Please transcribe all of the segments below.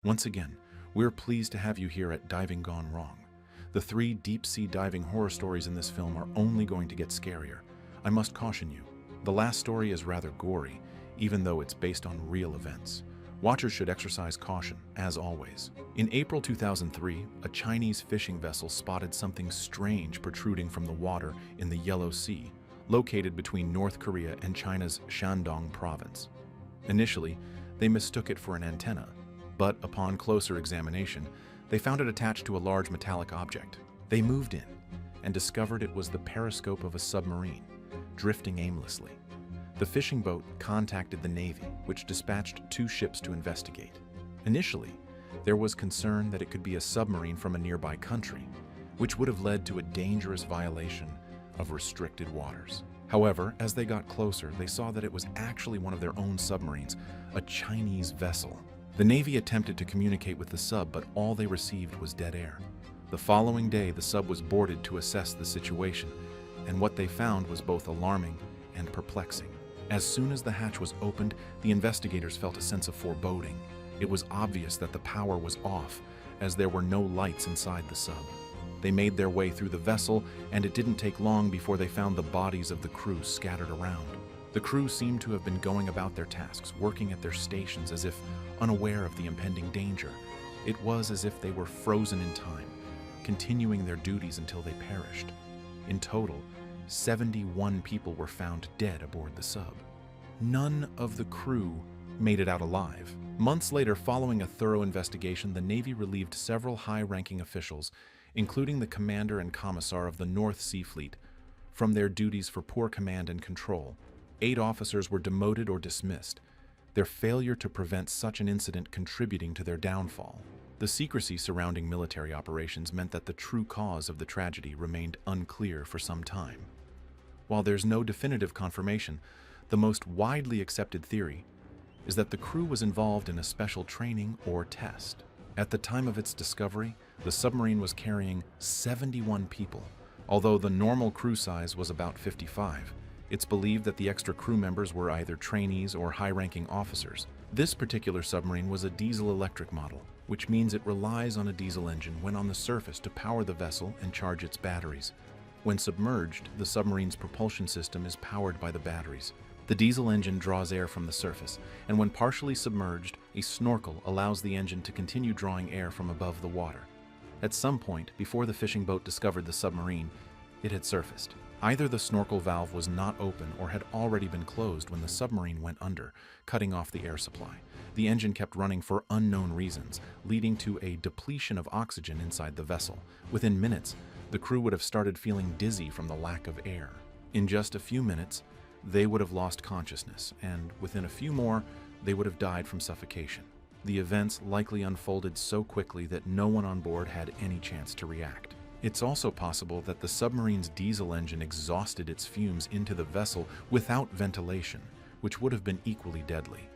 Once again, we're pleased to have you here at Diving Gone Wrong. The three deep-sea diving horror stories in this film are only going to get scarier. I must caution you, the last story is rather gory, even though it's based on real events. Watchers should exercise caution, as always. In April 2003, a Chinese fishing vessel spotted something strange protruding from the water in the Yellow Sea, located between North Korea and China's Shandong province. Initially, they mistook it for an antenna, but upon closer examination, they found it attached to a large metallic object. They moved in and discovered it was the periscope of a submarine, drifting aimlessly. The fishing boat contacted the Navy, which dispatched 2 ships to investigate. Initially, there was concern that it could be a submarine from a nearby country, which would have led to a dangerous violation of restricted waters. However, as they got closer, they saw that it was actually one of their own submarines, a Chinese vessel. The Navy attempted to communicate with the sub, but all they received was dead air. The following day, the sub was boarded to assess the situation, and what they found was both alarming and perplexing. As soon as the hatch was opened, the investigators felt a sense of foreboding. It was obvious that the power was off, as there were no lights inside the sub. They made their way through the vessel, and it didn't take long before they found the bodies of the crew scattered around. The crew seemed to have been going about their tasks, working at their stations as if unaware of the impending danger. It was as if they were frozen in time, continuing their duties until they perished. In total, 71 people were found dead aboard the sub. None of the crew made it out alive. Months later, following a thorough investigation, the Navy relieved several high-ranking officials, including the commander and commissar of the North Sea Fleet, from their duties for poor command and control. 8 officers were demoted or dismissed, their failure to prevent such an incident contributing to their downfall. The secrecy surrounding military operations meant that the true cause of the tragedy remained unclear for some time. While there's no definitive confirmation, the most widely accepted theory is that the crew was involved in a special training or test. At the time of its discovery, the submarine was carrying 71 people. Although the normal crew size was about 55, it's believed that the extra crew members were either trainees or high-ranking officers. This particular submarine was a diesel-electric model, which means it relies on a diesel engine when on the surface to power the vessel and charge its batteries. When submerged, the submarine's propulsion system is powered by the batteries. The diesel engine draws air from the surface, and when partially submerged, a snorkel allows the engine to continue drawing air from above the water. At some point, before the fishing boat discovered the submarine, it had surfaced. Either the snorkel valve was not open or had already been closed when the submarine went under, cutting off the air supply. The engine kept running for unknown reasons, leading to a depletion of oxygen inside the vessel. Within minutes, the crew would have started feeling dizzy from the lack of air. In just a few minutes, they would have lost consciousness, and within a few more, they would have died from suffocation. The events likely unfolded so quickly that no one on board had any chance to react. It's also possible that the submarine's diesel engine exhausted its fumes into the vessel without ventilation, which would have been equally deadly.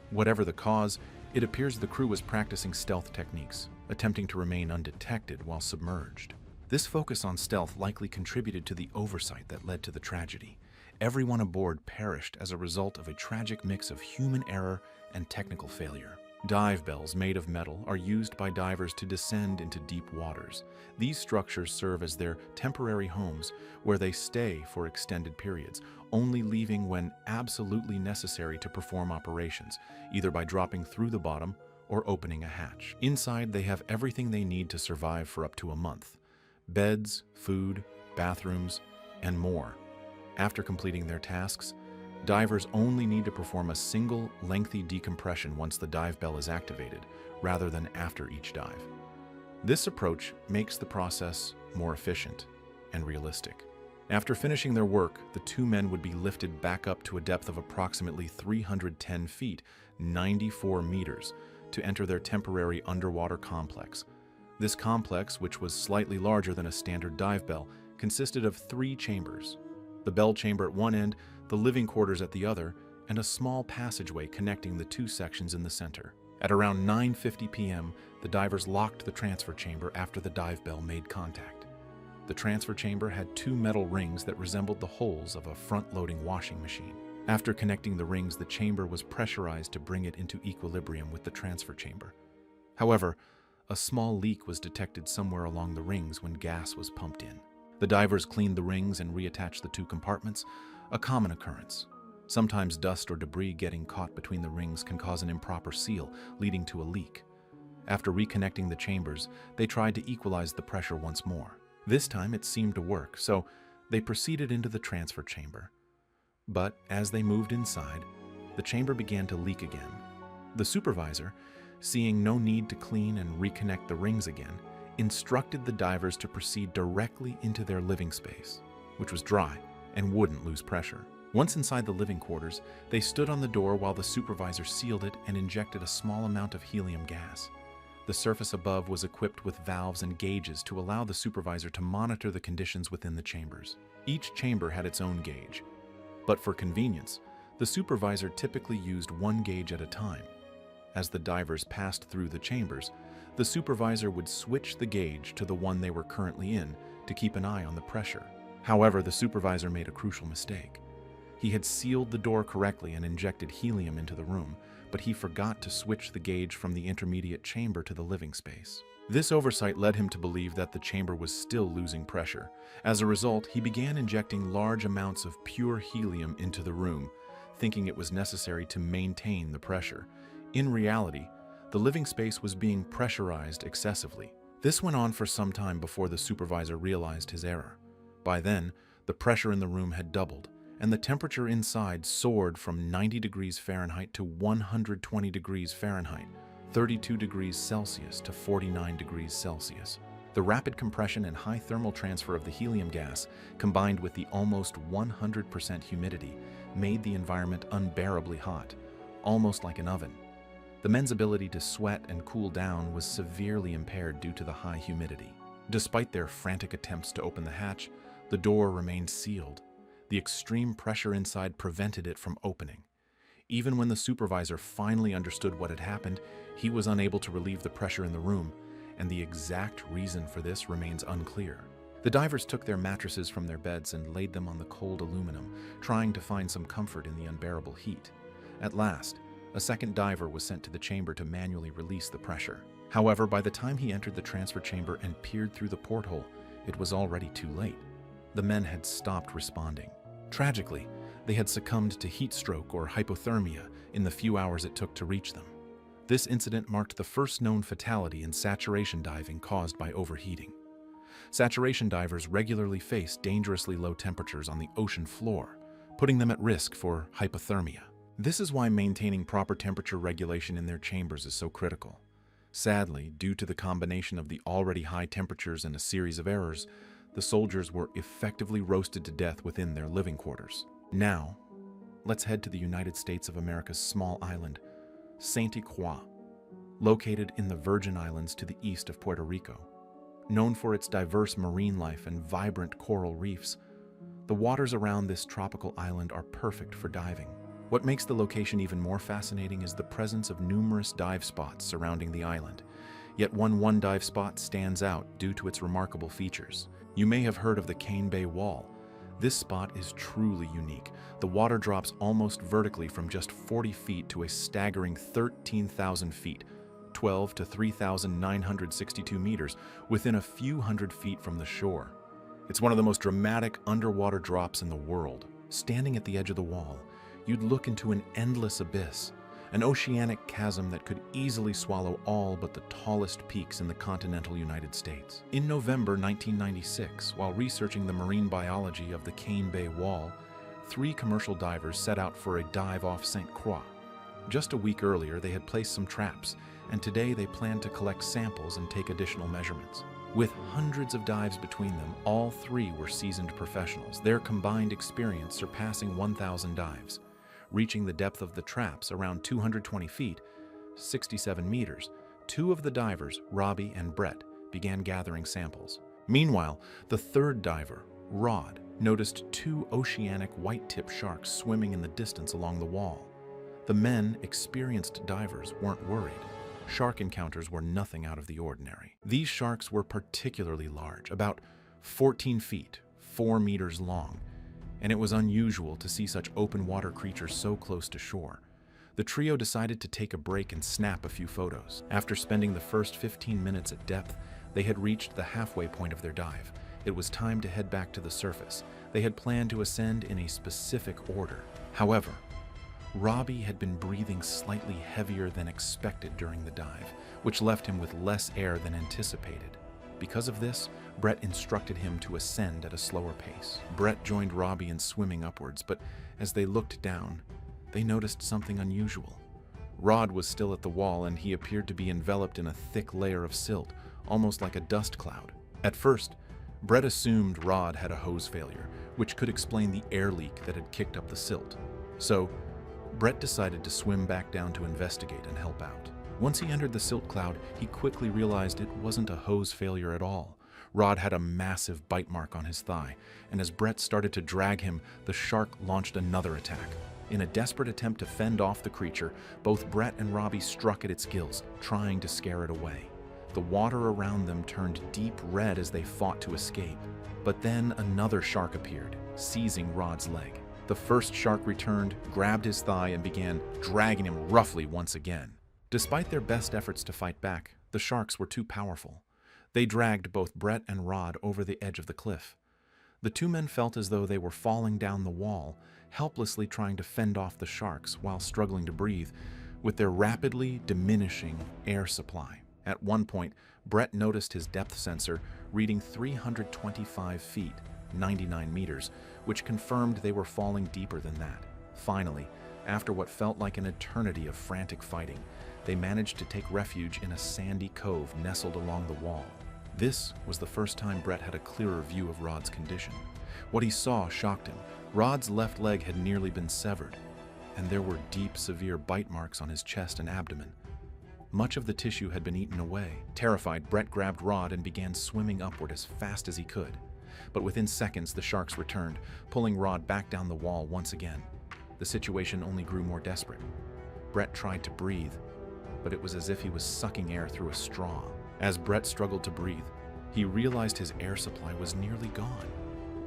Whatever the cause, it appears the crew was practicing stealth techniques, attempting to remain undetected while submerged. This focus on stealth likely contributed to the oversight that led to the tragedy. Everyone aboard perished as a result of a tragic mix of human error and technical failure. Dive bells made of metal are used by divers to descend into deep waters. These structures serve as their temporary homes where they stay for extended periods, only leaving when absolutely necessary to perform operations, either by dropping through the bottom or opening a hatch. Inside, they have everything they need to survive for up to a month: beds, food, bathrooms, and more. After completing their tasks, divers only need to perform a single lengthy decompression once the dive bell is activated, rather than after each dive. This approach makes the process more efficient and realistic. After finishing their work, the 2 men would be lifted back up to a depth of approximately 310 feet, 94 meters, to enter their temporary underwater complex. This complex, which was slightly larger than a standard dive bell, consisted of 3 chambers: the bell chamber at one end, the living quarters at the other, and a small passageway connecting the 2 sections in the center. At around 9:50 p.m., the divers locked the transfer chamber after the dive bell made contact. The transfer chamber had 2 metal rings that resembled the holes of a front-loading washing machine. After connecting the rings, the chamber was pressurized to bring it into equilibrium with the transfer chamber. However, a small leak was detected somewhere along the rings when gas was pumped in. The divers cleaned the rings and reattached the two compartments, a common occurrence. Sometimes dust or debris getting caught between the rings can cause an improper seal, leading to a leak. After reconnecting the chambers, they tried to equalize the pressure once more. This time it seemed to work, so they proceeded into the transfer chamber. But as they moved inside, the chamber began to leak again. The supervisor, seeing no need to clean and reconnect the rings again, instructed the divers to proceed directly into their living space, which was dry and wouldn't lose pressure. Once inside the living quarters, they stood on the door while the supervisor sealed it and injected a small amount of helium gas. The surface above was equipped with valves and gauges to allow the supervisor to monitor the conditions within the chambers. Each chamber had its own gauge, but for convenience, the supervisor typically used one gauge at a time. As the divers passed through the chambers, the supervisor would switch the gauge to the one they were currently in to keep an eye on the pressure. However, the supervisor made a crucial mistake. He had sealed the door correctly and injected helium into the room, but he forgot to switch the gauge from the intermediate chamber to the living space. This oversight led him to believe that the chamber was still losing pressure. As a result, he began injecting large amounts of pure helium into the room, thinking it was necessary to maintain the pressure. In reality, the living space was being pressurized excessively. This went on for some time before the supervisor realized his error. By then, the pressure in the room had doubled, and the temperature inside soared from 90 degrees Fahrenheit to 120 degrees Fahrenheit, 32 degrees Celsius to 49 degrees Celsius. The rapid compression and high thermal transfer of the helium gas, combined with the almost 100% humidity, made the environment unbearably hot, almost like an oven. The men's ability to sweat and cool down was severely impaired due to the high humidity. Despite their frantic attempts to open the hatch, the door remained sealed. The extreme pressure inside prevented it from opening. Even when the supervisor finally understood what had happened, he was unable to relieve the pressure in the room, and the exact reason for this remains unclear. The divers took their mattresses from their beds and laid them on the cold aluminum, trying to find some comfort in the unbearable heat. At last, a second diver was sent to the chamber to manually release the pressure. However, by the time he entered the transfer chamber and peered through the porthole, it was already too late. The men had stopped responding. Tragically, they had succumbed to heat stroke or hypothermia in the few hours it took to reach them. This incident marked the first known fatality in saturation diving caused by overheating. Saturation divers regularly face dangerously low temperatures on the ocean floor, putting them at risk for hypothermia. This is why maintaining proper temperature regulation in their chambers is so critical. Sadly, due to the combination of the already high temperatures and a series of errors, the soldiers were effectively roasted to death within their living quarters. Now, let's head to the United States of America's small island, Croix, located in the Virgin Islands to the east of Puerto Rico. Known for its diverse marine life and vibrant coral reefs, the waters around this tropical island are perfect for diving. What makes the location even more fascinating is the presence of numerous dive spots surrounding the island. Yet one dive spot stands out due to its remarkable features. You may have heard of the Cane Bay Wall. This spot is truly unique. The water drops almost vertically from just 40 feet to a staggering 13,000 feet, 12 to 3,962 meters, within a few hundred feet from the shore. It's one of the most dramatic underwater drops in the world. Standing at the edge of the wall, you'd look into an endless abyss, an oceanic chasm that could easily swallow all but the tallest peaks in the continental United States. In November 1996, while researching the marine biology of the Cane Bay Wall, 3 commercial divers set out for a dive off St. Croix. Just a week earlier, they had placed some traps, and today they planned to collect samples and take additional measurements. With hundreds of dives between them, all 3 were seasoned professionals, their combined experience surpassing 1,000 dives. Reaching the depth of the traps around 220 feet, 67 meters, 2 of the divers, Robbie and Brett, began gathering samples. Meanwhile, the 3rd diver, Rod, noticed 2 oceanic white-tip sharks swimming in the distance along the wall. The men, experienced divers, weren't worried. Shark encounters were nothing out of the ordinary. These sharks were particularly large, about 14 feet, 4 meters long, and it was unusual to see such open water creatures so close to shore. The trio decided to take a break and snap a few photos. After spending the first 15 minutes at depth, they had reached the halfway point of their dive. It was time to head back to the surface. They had planned to ascend in a specific order. However, Robbie had been breathing slightly heavier than expected during the dive, which left him with less air than anticipated. Because of this, Brett instructed him to ascend at a slower pace. Brett joined Robbie in swimming upwards, but as they looked down, they noticed something unusual. Rod was still at the wall, and he appeared to be enveloped in a thick layer of silt, almost like a dust cloud. At first, Brett assumed Rod had a hose failure, which could explain the air leak that had kicked up the silt. So, Brett decided to swim back down to investigate and help out. Once he entered the silt cloud, he quickly realized it wasn't a hose failure at all. Rod had a massive bite mark on his thigh, and as Brett started to drag him, the shark launched another attack. In a desperate attempt to fend off the creature, both Brett and Robbie struck at its gills, trying to scare it away. The water around them turned deep red as they fought to escape. But then another shark appeared, seizing Rod's leg. The first shark returned, grabbed his thigh, and began dragging him roughly once again. Despite their best efforts to fight back, the sharks were too powerful. They dragged both Brett and Rod over the edge of the cliff. The two men felt as though they were falling down the wall, helplessly trying to fend off the sharks while struggling to breathe, with their rapidly diminishing air supply. At one point, Brett noticed his depth sensor reading 325 feet, 99 meters, which confirmed they were falling deeper than that. Finally, after what felt like an eternity of frantic fighting, they managed to take refuge in a sandy cove nestled along the wall. This was the first time Brett had a clearer view of Rod's condition. What he saw shocked him. Rod's left leg had nearly been severed, and there were deep, severe bite marks on his chest and abdomen. Much of the tissue had been eaten away. Terrified, Brett grabbed Rod and began swimming upward as fast as he could. But within seconds, the sharks returned, pulling Rod back down the wall once again. The situation only grew more desperate. Brett tried to breathe, but it was as if he was sucking air through a straw. As Brett struggled to breathe, he realized his air supply was nearly gone.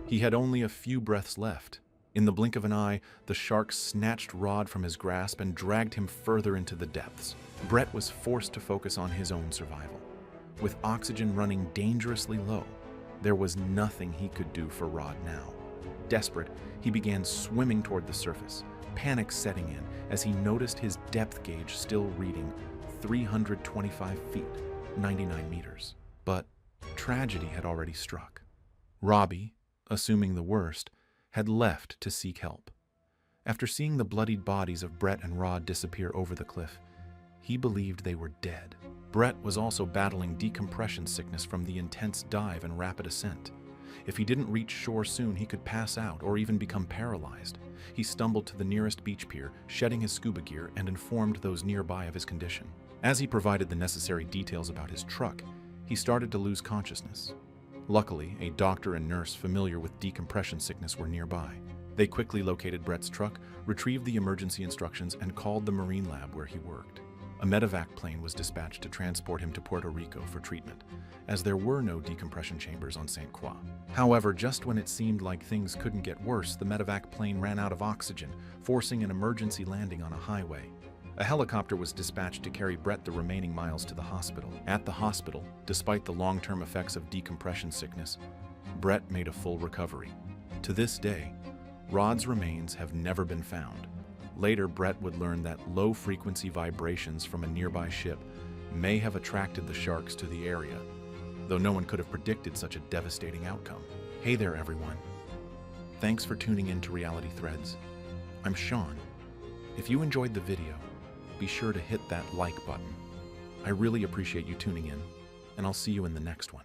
He had only a few breaths left. In the blink of an eye, the shark snatched Rod from his grasp and dragged him further into the depths. Brett was forced to focus on his own survival. With oxygen running dangerously low, there was nothing he could do for Rod now. Desperate, he began swimming toward the surface, panic setting in as he noticed his depth gauge still reading 325 feet, 99 meters. But tragedy had already struck. Robbie, assuming the worst, had left to seek help. After seeing the bloodied bodies of Brett and Rod disappear over the cliff, he believed they were dead. Brett was also battling decompression sickness from the intense dive and rapid ascent. If he didn't reach shore soon, he could pass out or even become paralyzed. He stumbled to the nearest beach pier, shedding his scuba gear, and informed those nearby of his condition. As he provided the necessary details about his truck, he started to lose consciousness. Luckily, a doctor and nurse familiar with decompression sickness were nearby. They quickly located Brett's truck, retrieved the emergency instructions, and called the Marine lab where he worked. A medevac plane was dispatched to transport him to Puerto Rico for treatment, as there were no decompression chambers on St. Croix. However, just when it seemed like things couldn't get worse, the medevac plane ran out of oxygen, forcing an emergency landing on a highway. A helicopter was dispatched to carry Brett the remaining miles to the hospital. At the hospital, despite the long-term effects of decompression sickness, Brett made a full recovery. To this day, Rod's remains have never been found. Later, Brett would learn that low-frequency vibrations from a nearby ship may have attracted the sharks to the area, though no one could have predicted such a devastating outcome. Hey there, everyone. Thanks for tuning in to Reality Threads. I'm Sean. If you enjoyed the video, be sure to hit that like button. I really appreciate you tuning in, and I'll see you in the next one.